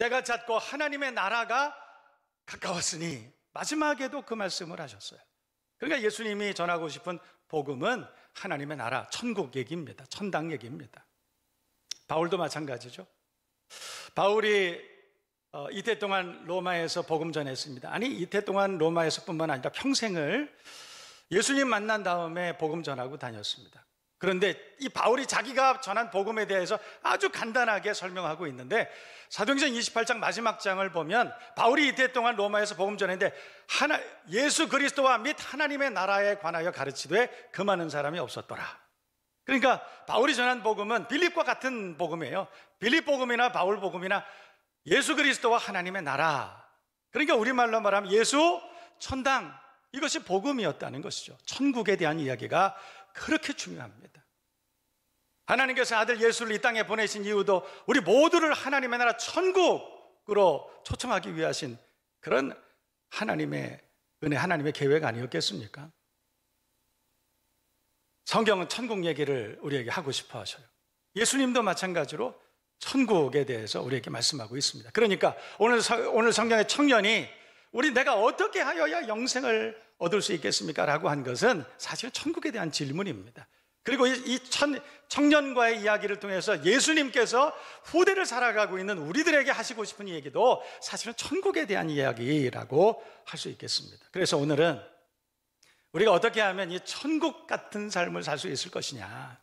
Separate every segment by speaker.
Speaker 1: 때가 찼고 하나님의 나라가 가까웠으니 마지막에도 그 말씀을 하셨어요. 그러니까 예수님이 전하고 싶은 복음은 하나님의 나라, 천국 얘기입니다. 천당 얘기입니다. 바울도 마찬가지죠. 바울이 이태 동안 로마에서 복음 전했습니다. 아니, 이태 동안 로마에서뿐만 아니라 평생을 예수님 만난 다음에 복음 전하고 다녔습니다. 그런데 이 바울이 자기가 전한 복음에 대해서 아주 간단하게 설명하고 있는데, 사도행전 28장 마지막 장을 보면 바울이 이때 동안 로마에서 복음 전했는데 예수 그리스도와 및 하나님의 나라에 관하여 가르치되 금하는 사람이 없었더라. 그러니까 바울이 전한 복음은 빌립과 같은 복음이에요. 빌립 복음이나 바울 복음이나 예수 그리스도와 하나님의 나라, 그러니까 우리말로 말하면 예수, 천당, 이것이 복음이었다는 것이죠. 천국에 대한 이야기가 그렇게 중요합니다. 하나님께서 아들 예수를 이 땅에 보내신 이유도 우리 모두를 하나님의 나라 천국으로 초청하기 위하신 그런 하나님의 은혜, 하나님의 계획 아니었겠습니까? 성경은 천국 얘기를 우리에게 하고 싶어 하셔요. 예수님도 마찬가지로 천국에 대해서 우리에게 말씀하고 있습니다. 그러니까 오늘 성경의 청년이 내가 어떻게 하여야 영생을 얻을 수 있겠습니까? 라고 한 것은 사실은 천국에 대한 질문입니다. 그리고 이 청년과의 이야기를 통해서 예수님께서 후대를 살아가고 있는 우리들에게 하시고 싶은 얘기도 사실은 천국에 대한 이야기라고 할 수 있겠습니다. 그래서 오늘은 우리가 어떻게 하면 이 천국 같은 삶을 살 수 있을 것이냐,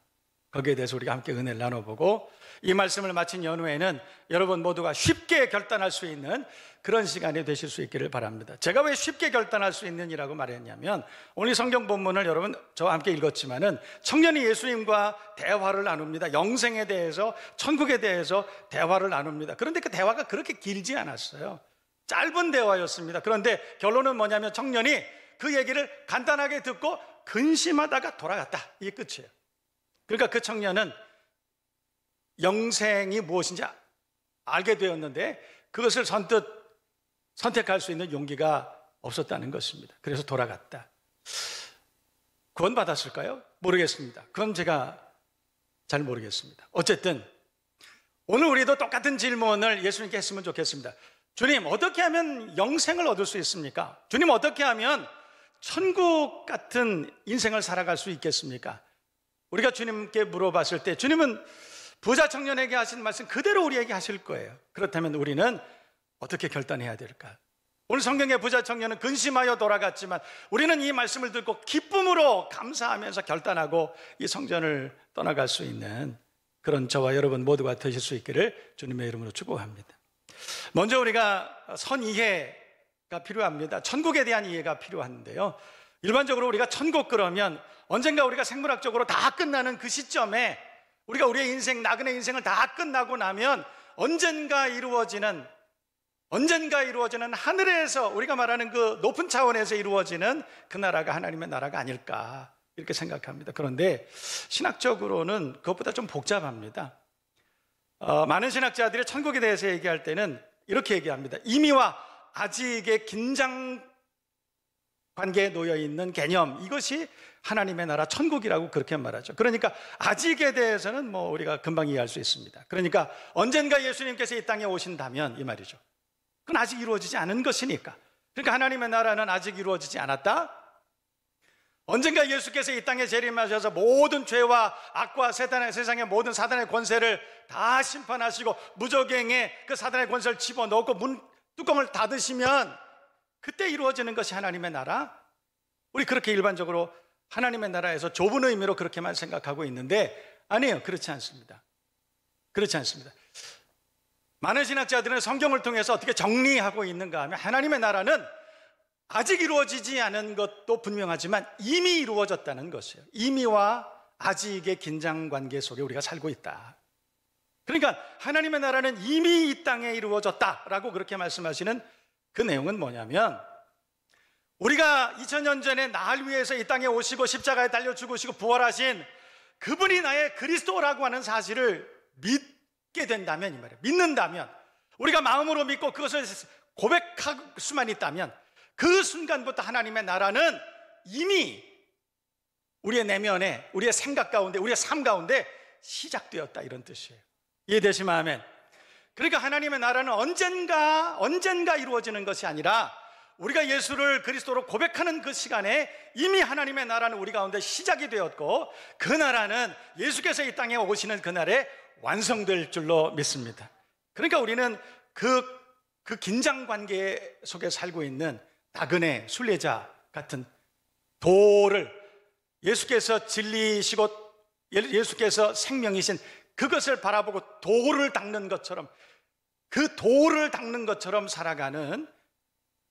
Speaker 1: 거기에 대해서 우리가 함께 은혜를 나눠보고, 이 말씀을 마친 연후에는 여러분 모두가 쉽게 결단할 수 있는 그런 시간이 되실 수 있기를 바랍니다. 제가 왜 쉽게 결단할 수 있는이라고 말했냐면, 오늘 성경 본문을 여러분 저와 함께 읽었지만은 청년이 예수님과 대화를 나눕니다. 영생에 대해서, 천국에 대해서 대화를 나눕니다. 그런데 그 대화가 그렇게 길지 않았어요. 짧은 대화였습니다. 그런데 결론은 뭐냐면 청년이 그 얘기를 간단하게 듣고 근심하다가 돌아갔다. 이게 끝이에요. 그러니까 그 청년은 영생이 무엇인지 알게 되었는데 그것을 선택할 수 있는 용기가 없었다는 것입니다. 그래서 돌아갔다. 구원받았을까요? 모르겠습니다. 그건 제가 잘 모르겠습니다. 어쨌든 오늘 우리도 똑같은 질문을 예수님께 했으면 좋겠습니다. 주님, 어떻게 하면 영생을 얻을 수 있습니까? 주님, 어떻게 하면 천국 같은 인생을 살아갈 수 있겠습니까? 우리가 주님께 물어봤을 때 주님은 부자 청년에게 하신 말씀 그대로 우리에게 하실 거예요. 그렇다면 우리는 어떻게 결단해야 될까? 오늘 성경의 부자 청년은 근심하여 돌아갔지만 우리는 이 말씀을 듣고 기쁨으로 감사하면서 결단하고 이 성전을 떠나갈 수 있는 그런 저와 여러분 모두가 되실 수 있기를 주님의 이름으로 축복합니다. 먼저 우리가 선 이해가 필요합니다. 천국에 대한 이해가 필요한데요, 일반적으로 우리가 천국 그러면 언젠가 우리가 생물학적으로 다 끝나는 그 시점에 우리가 우리의 인생, 나그네 인생을 다 끝나고 나면 언젠가 이루어지는 하늘에서 우리가 말하는 그 높은 차원에서 이루어지는 그 나라가 하나님의 나라가 아닐까, 이렇게 생각합니다. 그런데 신학적으로는 그것보다 좀 복잡합니다. 많은 신학자들이 천국에 대해서 얘기할 때는 이렇게 얘기합니다. 이미와 아직의 긴장 관계에 놓여있는 개념, 이것이 하나님의 나라 천국이라고 그렇게 말하죠. 그러니까 아직에 대해서는 우리가 금방 이해할 수 있습니다. 그러니까 언젠가 예수님께서 이 땅에 오신다면 이 말이죠. 그건 아직 이루어지지 않은 것이니까. 그러니까 하나님의 나라는 아직 이루어지지 않았다. 언젠가 예수께서 이 땅에 재림하셔서 모든 죄와 악과 세상의 모든 사단의 권세를 다 심판하시고 무저갱에 그 사단의 권세를 집어넣고 문 뚜껑을 닫으시면 그때 이루어지는 것이 하나님의 나라? 우리 그렇게 일반적으로 하나님의 나라에서 좁은 의미로 그렇게만 생각하고 있는데 아니에요. 그렇지 않습니다. 그렇지 않습니다. 많은 신학자들은 성경을 통해서 어떻게 정리하고 있는가 하면 하나님의 나라는 아직 이루어지지 않은 것도 분명하지만 이미 이루어졌다는 것이에요. 이미와 아직의 긴장관계 속에 우리가 살고 있다. 그러니까 하나님의 나라는 이미 이 땅에 이루어졌다라고 그렇게 말씀하시는 그 내용은 뭐냐면, 우리가 2000년 전에 날 위해서 이 땅에 오시고 십자가에 달려 죽으시고 부활하신 그분이 나의 그리스도라고 하는 사실을 믿게 된다면, 이 말이에요. 믿는다면, 우리가 마음으로 믿고 그것을 고백할 수만 있다면 그 순간부터 하나님의 나라는 이미 우리의 내면에, 우리의 생각 가운데, 우리의 삶 가운데 시작되었다, 이런 뜻이에요. 이해되시면 아멘. 그러니까 하나님의 나라는 언젠가 이루어지는 것이 아니라 우리가 예수를 그리스도로 고백하는 그 시간에 이미 하나님의 나라는 우리 가운데 시작이 되었고, 그 나라는 예수께서 이 땅에 오시는 그날에 완성될 줄로 믿습니다. 그러니까 우리는 그 긴장 관계 속에 살고 있는 나그네, 순례자 같은 도를, 예수께서 진리시고 예수께서 생명이신 그것을 바라보고 도를 닦는 것처럼, 그 도를 닦는 것처럼 살아가는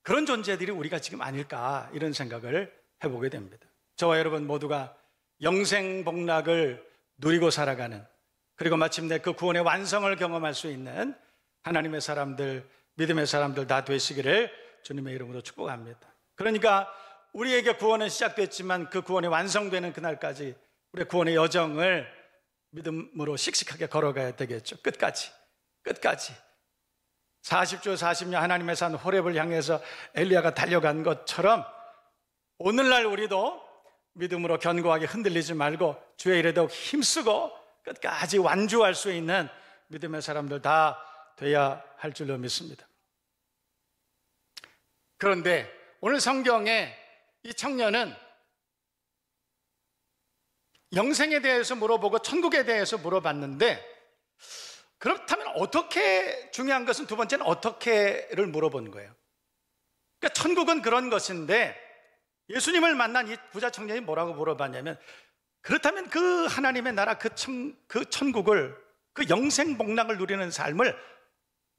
Speaker 1: 그런 존재들이 우리가 지금 아닐까, 이런 생각을 해보게 됩니다. 저와 여러분 모두가 영생복락을 누리고 살아가는, 그리고 마침내 그 구원의 완성을 경험할 수 있는 하나님의 사람들, 믿음의 사람들 다 되시기를 주님의 이름으로 축복합니다. 그러니까 우리에게 구원은 시작됐지만 그 구원이 완성되는 그날까지 우리의 구원의 여정을 믿음으로 씩씩하게 걸어가야 되겠죠. 끝까지 40주 40년 하나님의 산 호렙을 향해서 엘리야가 달려간 것처럼 오늘날 우리도 믿음으로 견고하게 흔들리지 말고 주의 일에 더욱 힘쓰고 끝까지 완주할 수 있는 믿음의 사람들 다 돼야 할 줄로 믿습니다. 그런데 오늘 성경에 이 청년은 영생에 대해서 물어보고 천국에 대해서 물어봤는데, 그렇다면 어떻게, 중요한 것은 두 번째는 어떻게를 물어본 거예요. 그러니까 천국은 그런 것인데, 예수님을 만난 이 부자 청년이 뭐라고 물어봤냐면, 그렇다면 그 하나님의 나라, 그 천국을, 그 영생복락을 누리는 삶을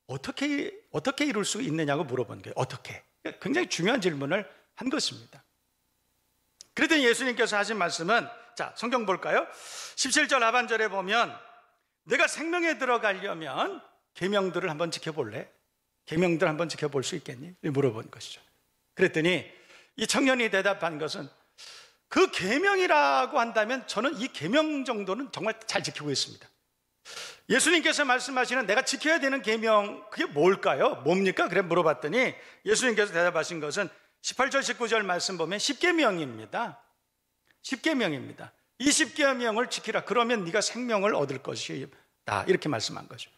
Speaker 1: 어떻게 이룰 수 있느냐고 물어본 거예요. 어떻게? 굉장히 중요한 질문을 한 것입니다. 그랬더니 예수님께서 하신 말씀은, 자, 성경 볼까요? 17절 하반절에 보면, 내가 생명에 들어가려면 계명들을 한번 지켜볼래? 계명들 한번 지켜볼 수 있겠니? 물어본 것이죠. 그랬더니 이 청년이 대답한 것은, 그 계명이라고 한다면 저는 이 계명 정도는 정말 잘 지키고 있습니다. 예수님께서 말씀하시는 내가 지켜야 되는 계명, 그게 뭘까요? 뭡니까? 그래 물어봤더니 예수님께서 대답하신 것은 18절 19절 말씀 보면 10계명입니다. 10계명입니다. 이 10계명을 지키라. 그러면 네가 생명을 얻을 것이다. 이렇게 말씀한 거죠.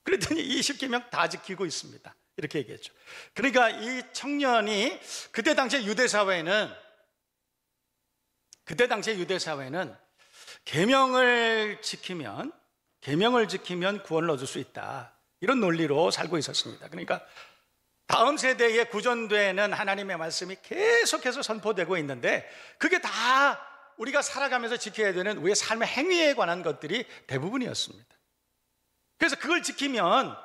Speaker 1: 그랬더니 이 10계명 다 지키고 있습니다. 이렇게 얘기했죠. 그러니까 이 청년이 그때 당시에 유대 사회는 계명을 지키면 구원을 얻을 수 있다, 이런 논리로 살고 있었습니다. 그러니까 다음 세대에 구전되는 하나님의 말씀이 계속해서 선포되고 있는데, 그게 다 우리가 살아가면서 지켜야 되는 우리의 삶의 행위에 관한 것들이 대부분이었습니다. 그래서 그걸 지키면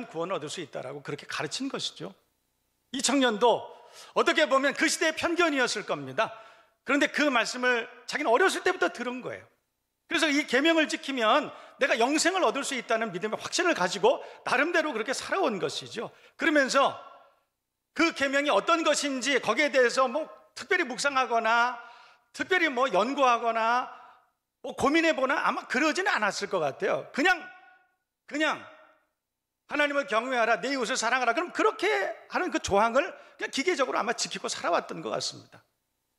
Speaker 1: 구원을 얻을 수 있다라고 그렇게 가르친 것이죠. 이 청년도 어떻게 보면 그 시대의 편견이었을 겁니다. 그런데 그 말씀을 자기는 어렸을 때부터 들은 거예요. 그래서 이 계명을 지키면 내가 영생을 얻을 수 있다는 믿음의 확신을 가지고 나름대로 그렇게 살아온 것이죠. 그러면서 그 계명이 어떤 것인지 거기에 대해서 뭐 특별히 묵상하거나 특별히 뭐 연구하거나 뭐 고민해보나 아마 그러지는 않았을 것 같아요. 그냥 하나님을 경외하라, 내 이웃을 사랑하라, 그럼 그렇게 하는 그 조항을 그냥 기계적으로 아마 지키고 살아왔던 것 같습니다.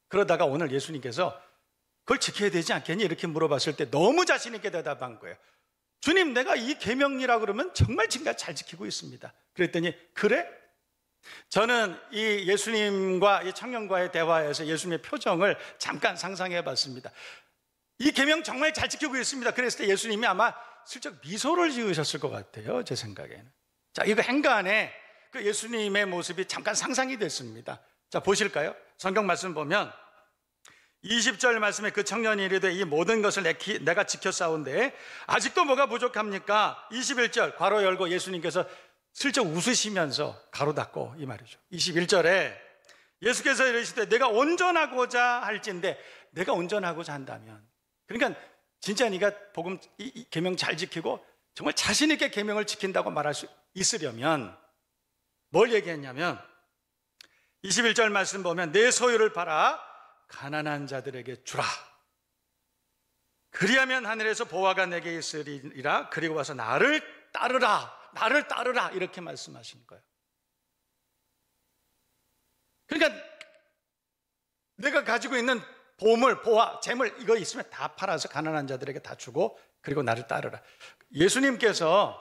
Speaker 1: 그러다가 오늘 예수님께서 그걸 지켜야 되지 않겠니? 이렇게 물어봤을 때 너무 자신 있게 대답한 거예요. 주님, 내가 이 계명이라 그러면 정말 지금까지 잘 지키고 있습니다. 그랬더니 그래? 저는 이 예수님과 이 청년과의 대화에서 예수님의 표정을 잠깐 상상해 봤습니다. 이 계명 정말 잘 지키고 있습니다. 그랬을 때 예수님이 아마 슬쩍 미소를 지으셨을 것 같아요, 제 생각에는. 자, 이거 행간에 그 예수님의 모습이 잠깐 상상이 됐습니다. 자, 보실까요? 성경 말씀 보면 20절 말씀에 그 청년이 이르되 이 모든 것을 내가 지켜 싸운데 아직도 뭐가 부족합니까? 21절 괄호 열고 예수님께서 슬쩍 웃으시면서 가로 닫고 이 말이죠. 21절에 예수께서 이르시되 내가 온전하고자 할진대, 내가 온전하고자 한다면, 그러니까 진짜 네가 복음 이 계명 잘 지키고 정말 자신 있게 계명을 지킨다고 말할 수 있으려면 뭘 얘기했냐면 21절 말씀 보면 내 소유를 팔아 가난한 자들에게 주라. 그리하면 하늘에서 보화가 내게 있으리라. 그리고 와서 나를 따르라. 이렇게 말씀하신 거예요. 그러니까 내가 가지고 있는 보물, 보화, 재물 이거 있으면 다 팔아서 가난한 자들에게 다 주고 그리고 나를 따르라. 예수님께서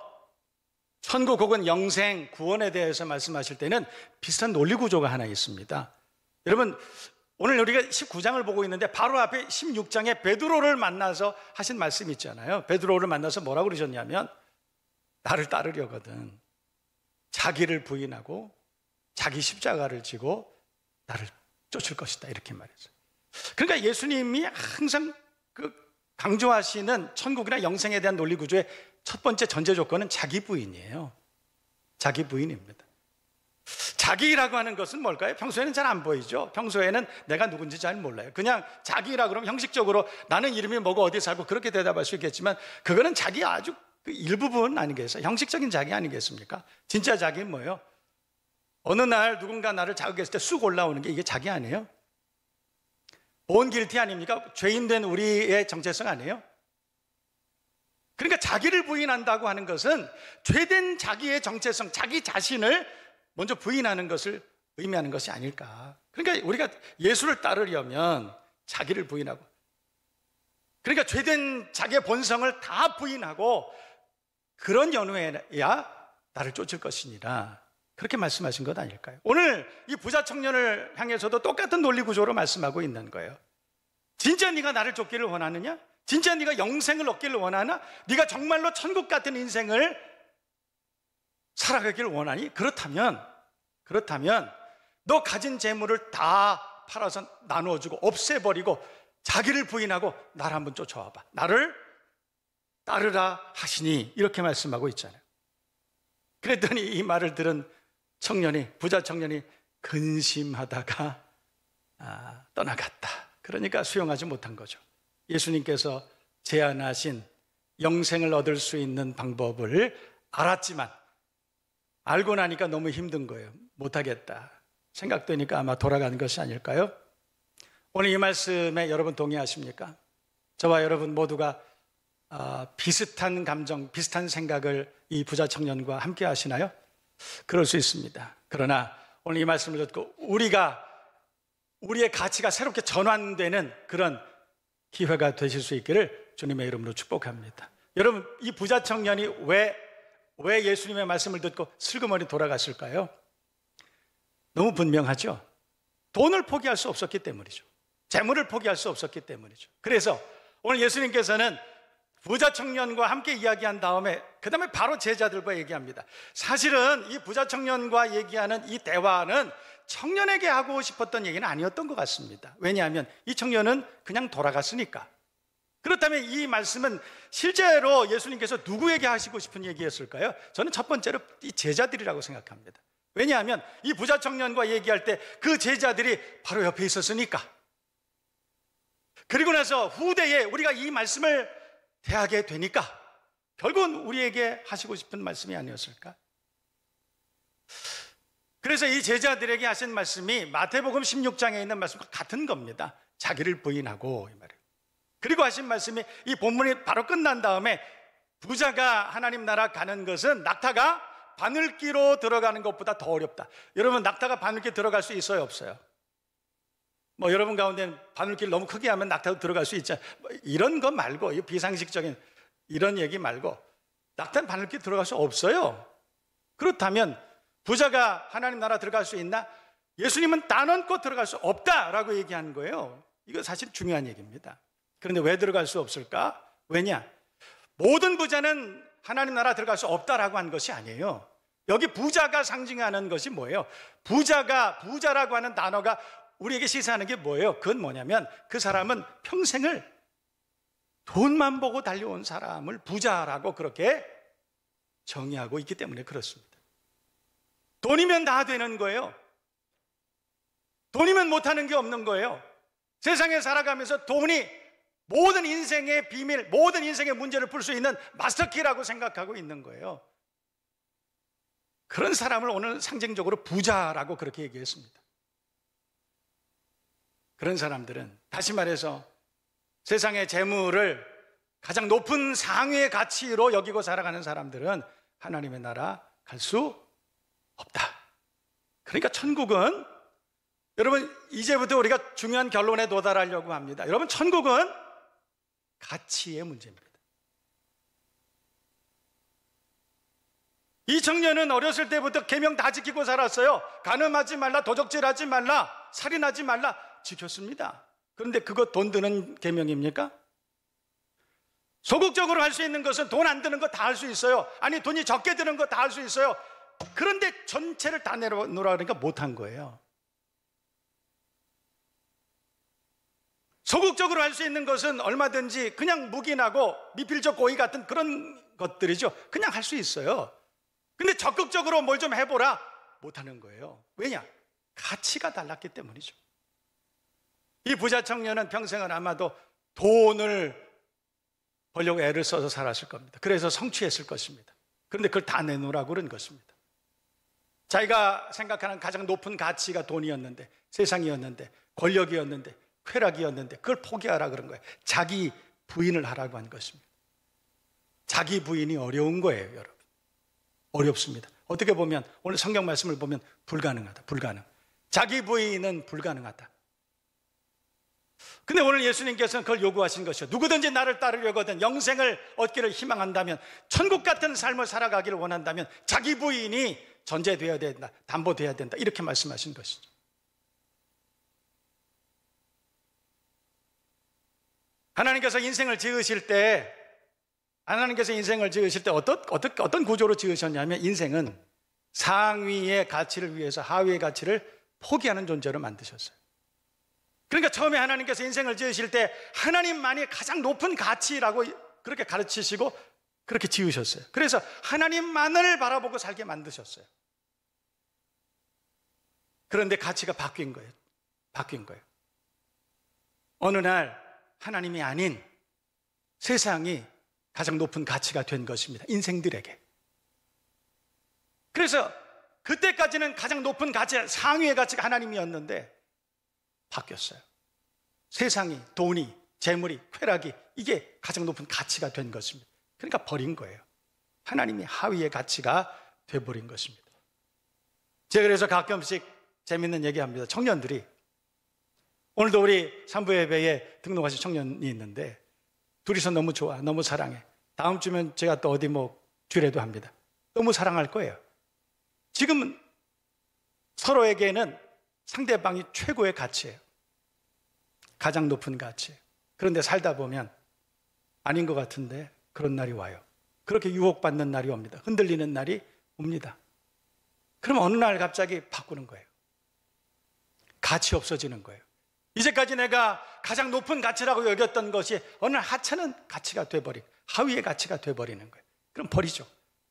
Speaker 1: 천국 혹은 영생, 구원에 대해서 말씀하실 때는 비슷한 논리 구조가 하나 있습니다. 여러분, 오늘 우리가 19장을 보고 있는데 바로 앞에 16장에 베드로를 만나서 하신 말씀이 있잖아요. 베드로를 만나서 뭐라고 그러셨냐면, 나를 따르려거든 자기를 부인하고 자기 십자가를 지고 나를 쫓을 것이다, 이렇게 말했어요. 그러니까 예수님이 항상 강조하시는 천국이나 영생에 대한 논리 구조의 첫 번째 전제 조건은 자기 부인이에요. 자기 부인입니다. 자기라고 하는 것은 뭘까요? 평소에는 잘 안 보이죠. 평소에는 내가 누군지 잘 몰라요. 그냥 자기라 그러면 형식적으로 나는 이름이 뭐고 어디 살고 그렇게 대답할 수 있겠지만, 그거는 자기 아주 그 일부분 아니겠어요? 형식적인 자기 아니겠습니까? 진짜 자기는 뭐예요? 어느 날 누군가 나를 자극했을 때 쑥 올라오는 게 이게 자기 아니에요? 본 길티 아닙니까? 죄인된 우리의 정체성 아니에요? 그러니까 자기를 부인한다고 하는 것은 죄된 자기의 정체성, 자기 자신을 먼저 부인하는 것을 의미하는 것이 아닐까. 그러니까 우리가 예수를 따르려면 자기를 부인하고, 그러니까 죄된 자기의 본성을 다 부인하고 그런 연후에야 나를 쫓을 것이니라, 그렇게 말씀하신 것 아닐까요? 오늘 이 부자 청년을 향해서도 똑같은 논리 구조로 말씀하고 있는 거예요. 진짜 네가 나를 쫓기를 원하느냐? 진짜 네가 영생을 얻기를 원하나? 네가 정말로 천국 같은 인생을 살아가기를 원하니? 그렇다면 너 가진 재물을 다 팔아서 나누어주고 없애버리고 자기를 부인하고 나를 한번 쫓아와봐. 나를 따르라 하시니, 이렇게 말씀하고 있잖아요. 그랬더니 이 말을 들은 부자 청년이 근심하다가 떠나갔다. 그러니까 수용하지 못한 거죠. 예수님께서 제안하신 영생을 얻을 수 있는 방법을 알았지만 알고 나니까 너무 힘든 거예요. 못하겠다 생각되니까 아마 돌아가는 것이 아닐까요? 오늘 이 말씀에 여러분 동의하십니까? 저와 여러분 모두가 비슷한 감정, 비슷한 생각을 이 부자 청년과 함께 하시나요? 그럴 수 있습니다. 그러나 오늘 이 말씀을 듣고 우리의 가치가 새롭게 전환되는 그런 기회가 되실 수 있기를 주님의 이름으로 축복합니다. 여러분, 이 부자 청년이 왜 예수님의 말씀을 듣고 슬그머니 돌아갔을까요? 너무 분명하죠. 돈을 포기할 수 없었기 때문이죠. 재물을 포기할 수 없었기 때문이죠. 그래서 오늘 예수님께서는 부자 청년과 함께 이야기한 다음에 그 다음에 바로 제자들과 얘기합니다. 사실은 이 부자 청년과 얘기하는 이 대화는 청년에게 하고 싶었던 얘기는 아니었던 것 같습니다. 왜냐하면 이 청년은 그냥 돌아갔으니까. 그렇다면 이 말씀은 실제로 예수님께서 누구에게 하시고 싶은 얘기였을까요? 저는 첫 번째로 이 제자들이라고 생각합니다. 왜냐하면 이 부자 청년과 얘기할 때 그 제자들이 바로 옆에 있었으니까. 그리고 나서 후대에 우리가 이 말씀을 대하게 되니까 결국은 우리에게 하시고 싶은 말씀이 아니었을까? 그래서 이 제자들에게 하신 말씀이 마태복음 16장에 있는 말씀과 같은 겁니다. 자기를 부인하고, 이 말이에요. 그리고 하신 말씀이 이 본문이 바로 끝난 다음에 부자가 하나님 나라 가는 것은 낙타가 바늘기로 들어가는 것보다 더 어렵다. 여러분, 낙타가 바늘기 들어갈 수 있어요, 없어요? 뭐 여러분 가운데는 바늘기를 너무 크게 하면 낙타도 들어갈 수 있잖아요. 이런 거 말고, 이 비상식적인 이런 얘기 말고 낙타는 바늘기 들어갈 수 없어요. 그렇다면 부자가 하나님 나라 들어갈 수 있나? 예수님은 딴 얹고 들어갈 수 없다라고 얘기하는 거예요. 이거 사실 중요한 얘기입니다. 그런데 왜 들어갈 수 없을까? 왜냐? 모든 부자는 하나님 나라 들어갈 수 없다라고 한 것이 아니에요. 여기 부자가 상징하는 것이 뭐예요? 부자라고 하는 단어가 우리에게 시사하는 게 뭐예요? 그건 뭐냐면 그 사람은 평생을 돈만 보고 달려온 사람을 부자라고 그렇게 정의하고 있기 때문에 그렇습니다. 돈이면 다 되는 거예요. 돈이면 못하는 게 없는 거예요. 세상에 살아가면서 돈이 모든 인생의 비밀, 모든 인생의 문제를 풀 수 있는 마스터키라고 생각하고 있는 거예요. 그런 사람을 오늘 상징적으로 부자라고 그렇게 얘기했습니다. 그런 사람들은, 다시 말해서 세상의 재물을 가장 높은 상위의 가치로 여기고 살아가는 사람들은 하나님의 나라 갈 수 없다. 그러니까 천국은, 여러분, 이제부터 우리가 중요한 결론에 도달하려고 합니다. 여러분, 천국은 가치의 문제입니다. 이 청년은 어렸을 때부터 계명 다 지키고 살았어요. 간음하지 말라, 도적질하지 말라, 살인하지 말라 지켰습니다. 그런데 그거 돈 드는 계명입니까? 소극적으로 할 수 있는 것은 돈 안 드는 거 다 할 수 있어요. 아니 돈이 적게 드는 거 다 할 수 있어요. 그런데 전체를 다 내놓으라 그러니까 못한 거예요. 소극적으로 할 수 있는 것은 얼마든지 그냥 묵인하고 미필적 고의 같은 그런 것들이죠. 그냥 할 수 있어요. 근데 적극적으로 뭘 좀 해보라, 못하는 거예요. 왜냐? 가치가 달랐기 때문이죠. 이 부자 청년은 평생을 아마도 돈을 벌려고 애를 써서 살았을 겁니다. 그래서 성취했을 것입니다. 그런데 그걸 다 내놓으라고 그런 것입니다. 자기가 생각하는 가장 높은 가치가 돈이었는데, 세상이었는데, 권력이었는데, 쾌락이었는데 그걸 포기하라 그런 거예요. 자기 부인을 하라고 한 것입니다. 자기 부인이 어려운 거예요, 여러분. 어렵습니다. 어떻게 보면 오늘 성경 말씀을 보면 불가능하다, 불가능. 자기 부인은 불가능하다. 근데 오늘 예수님께서는 그걸 요구하신 것이요, 누구든지 나를 따르려거든 영생을 얻기를 희망한다면, 천국 같은 삶을 살아가기를 원한다면 자기 부인이 전제되어야 된다, 담보되어야 된다, 이렇게 말씀하신 것이죠. 하나님께서 인생을 지으실 때 어떤 구조로 지으셨냐면, 인생은 상위의 가치를 위해서 하위의 가치를 포기하는 존재로 만드셨어요. 그러니까 처음에 하나님께서 인생을 지으실 때 하나님만이 가장 높은 가치라고 그렇게 가르치시고 그렇게 지으셨어요. 그래서 하나님만을 바라보고 살게 만드셨어요. 그런데 가치가 바뀐 거예요. 어느 날 하나님이 아닌 세상이 가장 높은 가치가 된 것입니다. 인생들에게. 그래서 그때까지는 가장 높은 가치, 상위의 가치가 하나님이었는데 바뀌었어요. 세상이, 돈이, 재물이, 쾌락이, 이게 가장 높은 가치가 된 것입니다. 그러니까 버린 거예요. 하나님이 하위의 가치가 돼버린 것입니다. 제가 그래서 가끔씩 재밌는 얘기합니다. 청년들이, 오늘도 우리 산부 예배에 등록하신 청년이 있는데 둘이서 너무 좋아, 너무 사랑해. 다음 주면 제가 또 어디 주례도 합니다. 너무 사랑할 거예요. 지금은 서로에게는 상대방이 최고의 가치예요. 가장 높은 가치예요. 그런데 살다 보면 아닌 것 같은데 그런 날이 와요. 그렇게 유혹받는 날이 옵니다. 흔들리는 날이 옵니다. 그럼 어느 날 갑자기 바꾸는 거예요. 가치 없어지는 거예요. 이제까지 내가 가장 높은 가치라고 여겼던 것이 어느 날 하찮은 가치가 돼버린, 하위의 가치가 돼버리는 거예요. 그럼 버리죠.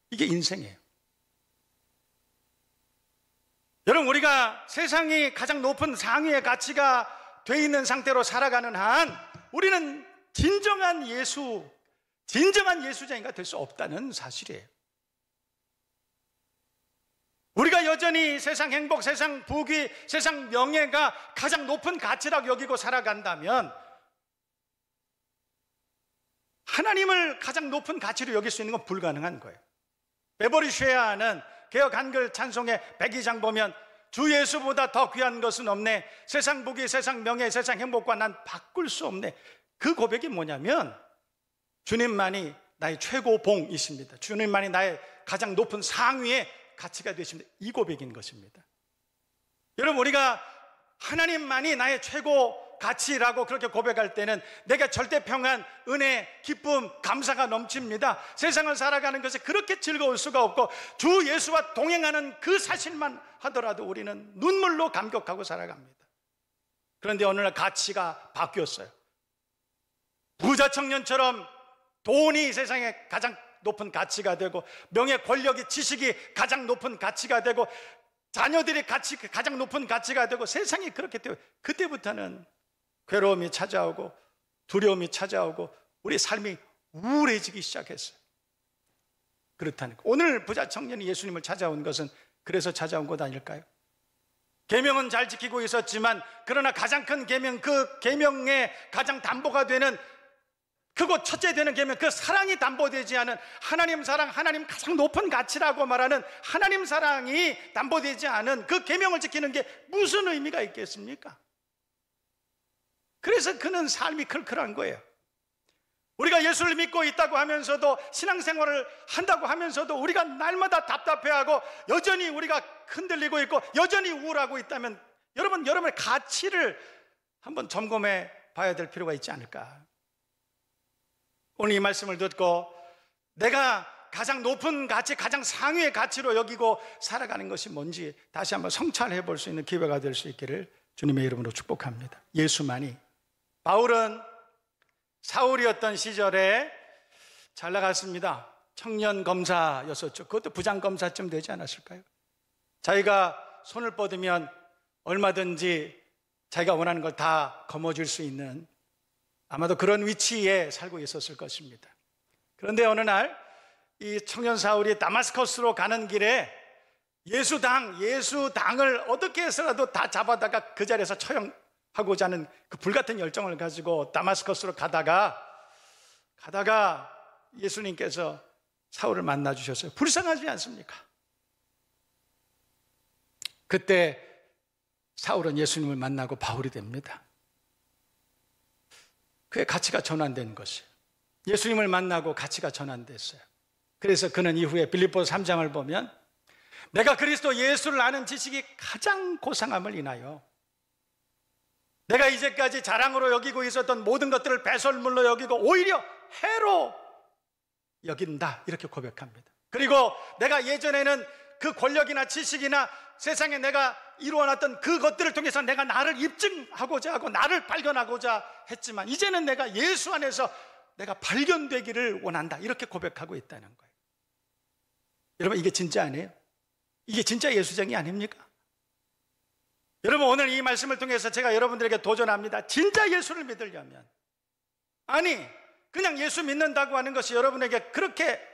Speaker 1: 이게 인생이에요. 여러분, 우리가 세상이 가장 높은 상위의 가치가 돼 있는 상태로 살아가는 한 우리는 진정한 예수자인가 될 수 없다는 사실이에요. 우리가 여전히 세상 행복, 세상 부귀, 세상 명예가 가장 높은 가치라고 여기고 살아간다면 하나님을 가장 높은 가치로 여길 수 있는 건 불가능한 거예요. 베버리 쉐아는 개역 한글 찬송의 102장 보면 주 예수보다 더 귀한 것은 없네. 세상 부귀, 세상 명예, 세상 행복과 난 바꿀 수 없네. 그 고백이 뭐냐면 주님만이 나의 최고봉이십니다. 주님만이 나의 가장 높은 상위의 가치가 되십니다. 이 고백인 것입니다. 여러분, 우리가 하나님만이 나의 최고 가치라고 그렇게 고백할 때는 내가 절대 평안, 은혜, 기쁨, 감사가 넘칩니다. 세상을 살아가는 것이 그렇게 즐거울 수가 없고 주 예수와 동행하는 그 사실만 하더라도 우리는 눈물로 감격하고 살아갑니다. 그런데 어느 날 가치가 바뀌었어요. 부자 청년처럼 돈이 세상에 가장 높은 가치가 되고 명예, 권력이, 지식이 가장 높은 가치가 되고 자녀들이 가장 높은 가치가 되고 세상이 그렇게 되고 그때부터는 괴로움이 찾아오고 두려움이 찾아오고 우리 삶이 우울해지기 시작했어요. 그렇다는 거. 오늘 부자 청년이 예수님을 찾아온 것은 그래서 찾아온 것 아닐까요? 계명은 잘 지키고 있었지만 그러나 가장 큰 계명, 그 계명의 가장 담보가 되는 그거 첫째 되는 계명, 그 사랑이 담보되지 않은 하나님 사랑, 하나님 가장 높은 가치라고 말하는 하나님 사랑이 담보되지 않은 그 계명을 지키는 게 무슨 의미가 있겠습니까? 그래서 그는 삶이 클클한 거예요. 우리가 예수를 믿고 있다고 하면서도, 신앙생활을 한다고 하면서도 우리가 날마다 답답해하고 여전히 우리가 흔들리고 있고 여전히 우울하고 있다면 여러분의 가치를 한번 점검해 봐야 될 필요가 있지 않을까. 오늘 이 말씀을 듣고 내가 가장 높은 가치, 가장 상위의 가치로 여기고 살아가는 것이 뭔지 다시 한번 성찰해 볼 수 있는 기회가 될 수 있기를 주님의 이름으로 축복합니다. 예수만이. 바울은 사울이었던 시절에 잘 나갔습니다. 청년 검사였었죠. 그것도 부장 검사쯤 되지 않았을까요? 자기가 손을 뻗으면 얼마든지 자기가 원하는 걸 다 거머쥘 수 있는, 아마도 그런 위치에 살고 있었을 것입니다. 그런데 어느 날 이 청년 사울이 다마스커스로 가는 길에 예수당을 어떻게 해서라도 다 잡아다가 그 자리에서 처형하고자 하는 그 불같은 열정을 가지고 다마스커스로 가다가 예수님께서 사울을 만나 주셨어요. 불쌍하지 않습니까? 그때 사울은 예수님을 만나고 바울이 됩니다. 그의 가치가 전환된 것이에요. 예수님을 만나고 가치가 전환됐어요. 그래서 그는 이후에 빌립보서 3장을 보면 내가 그리스도 예수를 아는 지식이 가장 고상함을 인하여 내가 이제까지 자랑으로 여기고 있었던 모든 것들을 배설물로 여기고 오히려 해로 여긴다, 이렇게 고백합니다. 그리고 내가 예전에는 그 권력이나 지식이나 세상에 내가 이루어놨던 그것들을 통해서 내가 나를 입증하고자 하고 나를 발견하고자 했지만 이제는 내가 예수 안에서 내가 발견되기를 원한다, 이렇게 고백하고 있다는 거예요. 여러분, 이게 진짜 아니에요? 이게 진짜 예수쟁이 아닙니까? 여러분, 오늘 이 말씀을 통해서 제가 여러분들에게 도전합니다. 진짜 예수를 믿으려면, 아니 그냥 예수 믿는다고 하는 것이 여러분에게 그렇게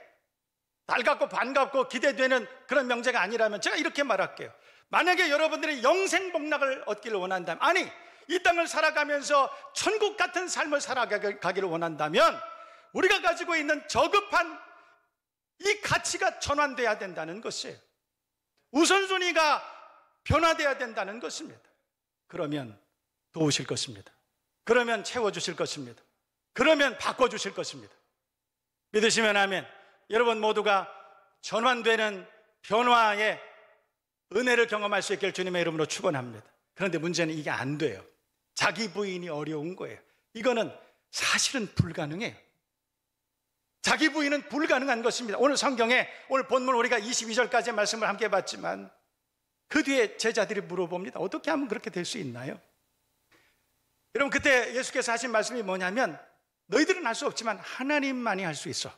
Speaker 1: 달갑고 반갑고 기대되는 그런 명제가 아니라면 제가 이렇게 말할게요. 만약에 여러분들이 영생복락을 얻기를 원한다면, 아니 이 땅을 살아가면서 천국 같은 삶을 살아가기를 원한다면 우리가 가지고 있는 저급한 이 가치가 전환돼야 된다는 것이에요. 우선순위가 변화돼야 된다는 것입니다. 그러면 도우실 것입니다. 그러면 채워주실 것입니다. 그러면 바꿔주실 것입니다. 믿으시면 아멘. 여러분 모두가 전환되는 변화의 은혜를 경험할 수 있기를 주님의 이름으로 축원합니다. 그런데 문제는 이게 안 돼요. 자기 부인이 어려운 거예요. 이거는 사실은 불가능해요. 자기 부인은 불가능한 것입니다. 오늘 성경에, 오늘 본문 우리가 22절까지의 말씀을 함께 봤지만 그 뒤에 제자들이 물어봅니다. 어떻게 하면 그렇게 될 수 있나요? 여러분, 그때 예수께서 하신 말씀이 뭐냐면 너희들은 할 수 없지만 하나님만이 할 수 있어.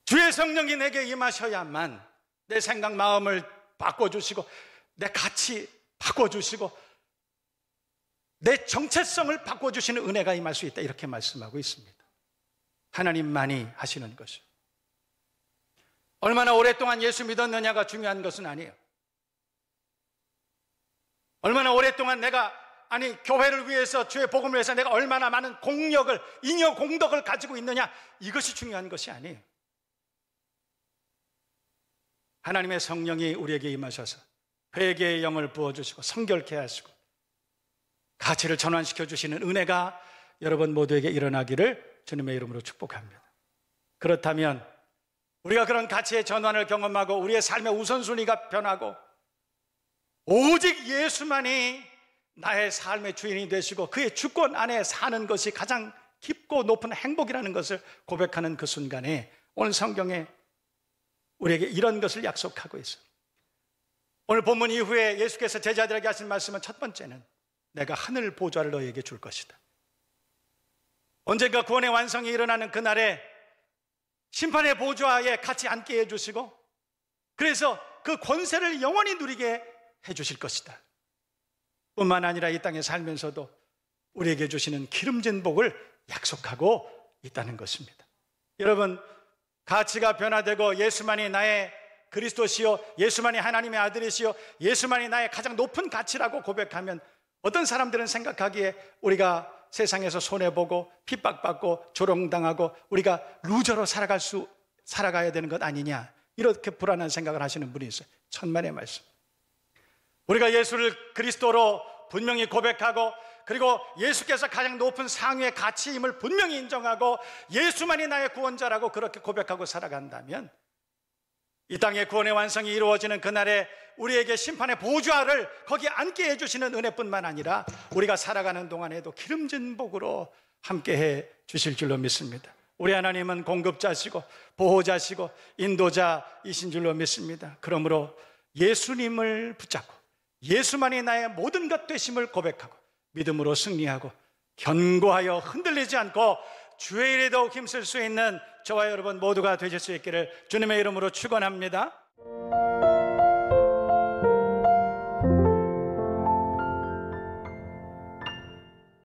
Speaker 1: 주의 성령이 내게 임하셔야만 내 생각 마음을 바꿔주시고 내 가치 바꿔주시고 내 정체성을 바꿔주시는 은혜가 임할 수 있다, 이렇게 말씀하고 있습니다. 하나님만이 하시는 것이요. 얼마나 오랫동안 예수 믿었느냐가 중요한 것은 아니에요. 얼마나 오랫동안 교회를 위해서, 주의 복음을 위해서 내가 얼마나 많은 공력을, 잉여 공덕을 가지고 있느냐, 이것이 중요한 것이 아니에요. 하나님의 성령이 우리에게 임하셔서 회개의 영을 부어주시고 성결케 하시고 가치를 전환시켜 주시는 은혜가 여러분 모두에게 일어나기를 주님의 이름으로 축복합니다. 그렇다면 우리가 그런 가치의 전환을 경험하고 우리의 삶의 우선순위가 변하고 오직 예수만이 나의 삶의 주인이 되시고 그의 주권 안에 사는 것이 가장 깊고 높은 행복이라는 것을 고백하는 그 순간에 오늘 성경에 우리에게 이런 것을 약속하고 있어요. 오늘 본문 이후에 예수께서 제자들에게 하신 말씀은 첫 번째는 내가 하늘 보좌를 너희에게 줄 것이다. 언젠가 구원의 완성이 일어나는 그날에 심판의 보좌에 같이 앉게 해주시고 그래서 그 권세를 영원히 누리게 해주실 것이다. 뿐만 아니라 이 땅에 살면서도 우리에게 주시는 기름진 복을 약속하고 있다는 것입니다. 여러분, 가치가 변화되고 예수만이 나의 그리스도시요, 예수만이 하나님의 아들이시요, 예수만이 나의 가장 높은 가치라고 고백하면 어떤 사람들은 생각하기에 우리가 세상에서 손해보고 핍박받고 조롱당하고 우리가 루저로 살아가야 되는 것 아니냐, 이렇게 불안한 생각을 하시는 분이 있어요. 천만의 말씀. 우리가 예수를 그리스도로 분명히 고백하고 그리고 예수께서 가장 높은 상위의 가치임을 분명히 인정하고 예수만이 나의 구원자라고 그렇게 고백하고 살아간다면 이 땅의 구원의 완성이 이루어지는 그날에 우리에게 심판의 보좌를 거기에 앉게 해주시는 은혜뿐만 아니라 우리가 살아가는 동안에도 기름진 복으로 함께해 주실 줄로 믿습니다. 우리 하나님은 공급자시고 보호자시고 인도자이신 줄로 믿습니다. 그러므로 예수님을 붙잡고 예수만이 나의 모든 것 되심을 고백하고 믿음으로 승리하고 견고하여 흔들리지 않고 주의 일에 더욱 힘쓸 수 있는 저와 여러분 모두가 되실 수 있기를 주님의 이름으로 축원합니다.